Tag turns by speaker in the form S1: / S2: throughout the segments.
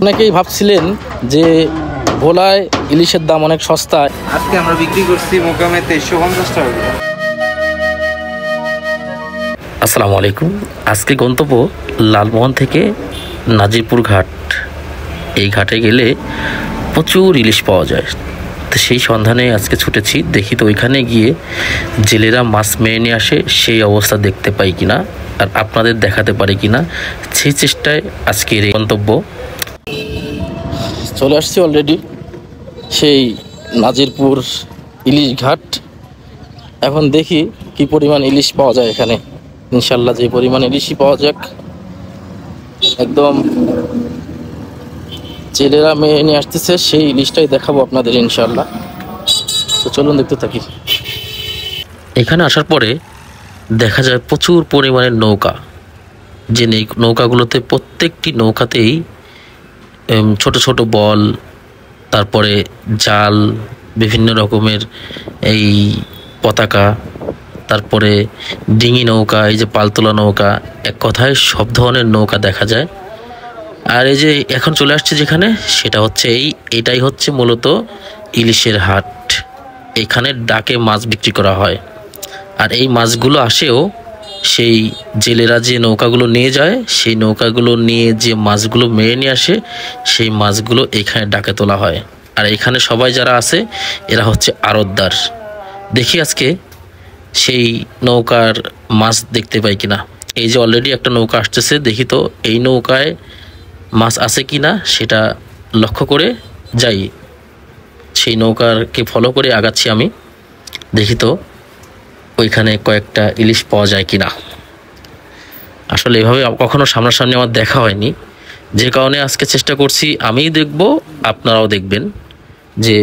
S1: অনেকেই ভাবছিলেন যে ভোলায় ইলিশের দাম অনেক সস্তায়,
S2: আজকে আমরা বিক্রি করছি মোকামে 2350 টাকা।
S1: আসসালামু আলাইকুম। আজকে গন্তব্য লালমোহন থেকে নাজিরপুর ঘাট। এই ঘাটে গেলে প্রচুর ইলিশ পাওয়া যায়, তো সেই সন্ধানে আজকে ছুটেছি। দেখি তো ওইখানে গিয়ে জেলেরা মাছ মেরে নিয়ে আসে সেই অবস্থা দেখতে পাই কিনা, আর আপনাদের দেখাতে পারি কিনা, সেই চেষ্টায় আজকের এই গন্তব্য। চলে আসছি অলরেডি সেই নাজিরপুর ইলিশ ঘাট। এখন দেখি কি পরিমাণ ইলিশ পাওয়া যায় এখানে। ইনশাল্লাহ যে পরিমাণ ইলিশই পাওয়া যাক, একদম জেলেরা মেরে নিয়ে আসতেছে সেই ইলিশটাই দেখাবো আপনাদের ইনশাল্লাহ। তো চলুন দেখতে থাকি। এখানে আসার পরে দেখা যায় প্রচুর পরিমাণের নৌকা, যে নৌকাগুলোতে প্রত্যেকটি নৌকাতেই ছোট ছোট বল, তারপরে জাল, বিভিন্ন রকমের এই পতাকা, তারপরে ডিঙি নৌকা, এই যে পালতোলা নৌকা, এক কথায় সব ধরনের নৌকা দেখা যায়। আর এই যে এখন চলে আসছে যেখানে, সেটা হচ্ছে এটাই হচ্ছে মূলত ইলিশের হাট। এখানে ডাকে মাছ বিক্রি করা হয়, আর এই মাছগুলো আসেও সেই জেলেরা যে নৌকাগুলো নিয়ে যায়, সেই নৌকাগুলো নিয়ে যে মাছগুলো মেরে নিয়ে আসে, সেই মাছগুলো এখানে ডাকে তোলা হয়। আর এখানে সবাই যারা আছে এরা হচ্ছে আড়তদার। দেখি আজকে সেই নৌকার মাছ দেখতে পাই কিনা। এই যে অলরেডি একটা নৌকা আসতেছে, দেখি তো এই নৌকায় মাছ আছে কিনা সেটা লক্ষ্য করে যাই। সেই নৌকারকে ফলো করে আগাচ্ছি আমি, দেখি তো ওইখানে কয়েকটা ইলিশ পাওয়া যায় কিনা। আসলে এভাবে কখনো সামনাসামনি আমার দেখা হয়নি, যে কারণে আজকে চেষ্টা করছি। আমিই দেখব, আপনারাও দেখবেন, যে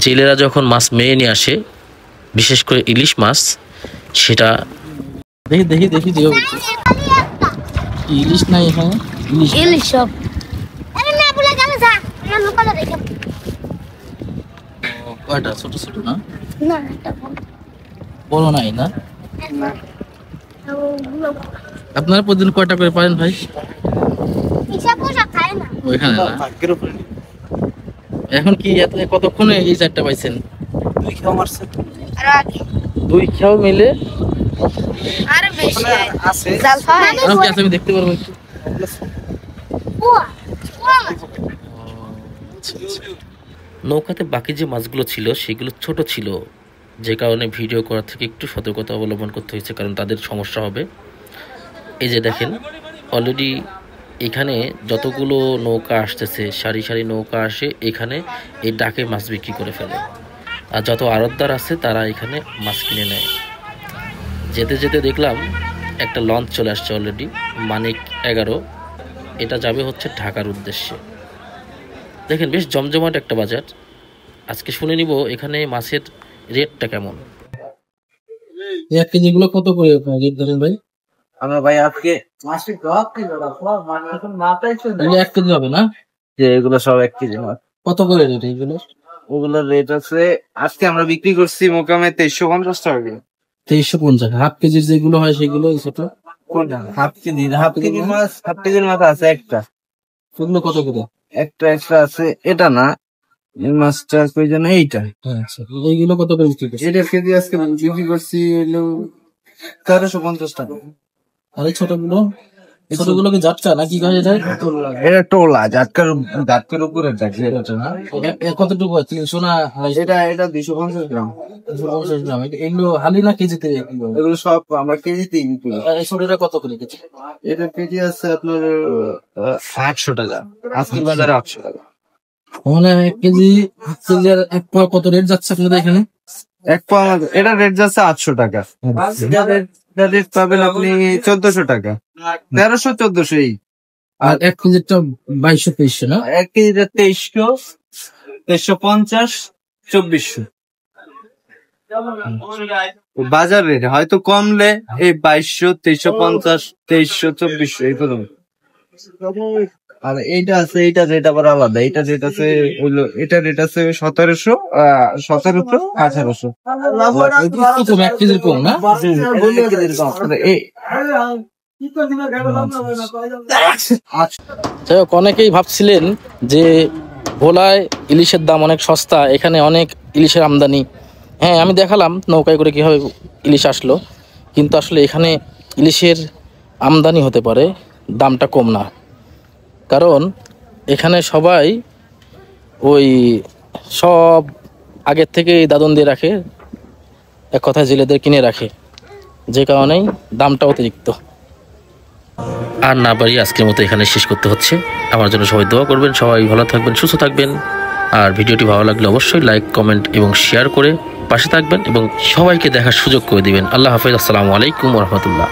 S1: জেলেরা যখন মাছ মেরে নিয়ে আসে, বিশেষ করে ইলিশ মাছ, সেটা দেখি দেখি দেখি যে ইলিশ নাই এখানে। ইলিশ সব কয়টা ছোট ছোট না, বড় নাই না? আপনারা প্রতিদিন কয়টা করে পারেন ভাই? ওইখানে না? এখন কি কতক্ষণে এই চারটা পাইছেন? দুই খেয়াও মিলে আমি দেখতে পারবো একটু? নৌকাতে বাকি যে মাছগুলো ছিল সেগুলো ছোট ছিল, যে কারণে ভিডিও করা থেকে একটু সতর্কতা অবলম্বন করতে হয়েছে, কারণ তাদের সমস্যা হবে। এই যে দেখেন অলরেডি এখানে যতগুলো নৌকা আসতেছে, সারি সারি নৌকা আসে, এখানে এই ডাকে মাছ বিক্রি করে ফেলে। আর যত আড়তদার আছে তারা এখানে মাছ কিনে নেয়। যেতে যেতে দেখলাম একটা লঞ্চ চলে আসছে অলরেডি, মানিক 11। এটা যাবে হচ্ছে ঢাকার উদ্দেশ্যে। দেখেন বেশ জমজমাট একটা বাজার। আজকে শুনে নিব এখানে মাছের রেটটা কেমন। 1 কেজি গুলো কত করে রেট ধরেন ভাই?
S2: আমরা ভাই আজকে 1
S1: কেজি হবে না?
S2: যে এগুলো সব 1 কেজি মাছ।
S1: কত করে রেট এইগুলো?
S2: ওগুলোর রেট আছে, আজকে আমরা বিক্রি করছি মোকামে 2350 টাকা।
S1: 2350। হাফ কেজির যেগুলো হয় সেগুলো ছোট?
S2: কোনটা? হাফ কেজির মাছ আছে একটা।
S1: সেগুলো কত করে?
S2: একটা এক্সট্রা আছে, এটা না, এই মাছটা কই জানো, এইটা।
S1: আচ্ছা, এইগুলো কত করে বিক্রি করছেন?
S2: এটা কেজি আজকে বিক্রি করছি হলো 1350 টাকা।
S1: আর এই ছোটগুলো কি জাটকা নাকি কয় এটা?
S2: এটা টোলা, জাটকার উপরে থাকে এটা না।
S1: কতটুকু হয়? 300 না?
S2: এটা 250 গ্রাম।
S1: 250 গ্রাম। এগুলো হালি না কেজিতে?
S2: এগুলো সব আমরা কেজিতেই বিক্রি করি।
S1: এই ছোটটা কত করে কেজি?
S2: এটা কেজি আছে আপনার 800 টাকা, আজকের বাজারে 800 টাকা।
S1: মানে 1 কেজি এক পোয়া কত রেট যাচ্ছে আপনাদের এখানে?
S2: এক পোয়া এটা রেট যাচ্ছে 800 টাকা। এটা রেট পাবেন আপনি 1400 টাকা, 1300 1400 এই।
S1: আর 1 কেজিটা 2200 না?
S2: 1 কেজিটা 2300, 2350, 2400 বাজার রেট। হয়তো কমলে এই 2200, 2350, 2300, 2400 এই পর্যন্ত। আর এইটা আছে, এইটা রেট আবার আলাদা। এইটা রেট আছে এটা রেট আছে 1700, 1800।
S1: 1 কেজির কম না? যাই হোক, অনেকেই ভাবছিলেন যে ভোলায় ইলিশের দাম অনেক সস্তা, এখানে অনেক ইলিশের আমদানি। হ্যাঁ, আমি দেখালাম নৌকায় করে কীভাবে ইলিশ আসলো, কিন্তু আসলে এখানে ইলিশের আমদানি হতে পারে, দামটা কম না। কারণ এখানে সবাই ওই সব আগের থেকে দাদন দিয়ে রাখে, এক কথায় জেলেদের কিনে রাখে, যে কারণেই দামটা অতিরিক্ত। আর না পারি আজকের মতো এখানে শেষ করতে হচ্ছে। আমার জন্য সবাই দোয়া করবেন, সবাই ভালো থাকবেন, সুস্থ থাকবেন। আর ভিডিওটি ভালো লাগলে অবশ্যই লাইক, কমেন্ট এবং শেয়ার করে পাশে থাকবেন এবং সবাইকে দেখার সুযোগ করে দিবেন। আল্লাহ হাফেজ, আসসালামু আলাইকুম ওয়া রাহমাতুল্লাহ।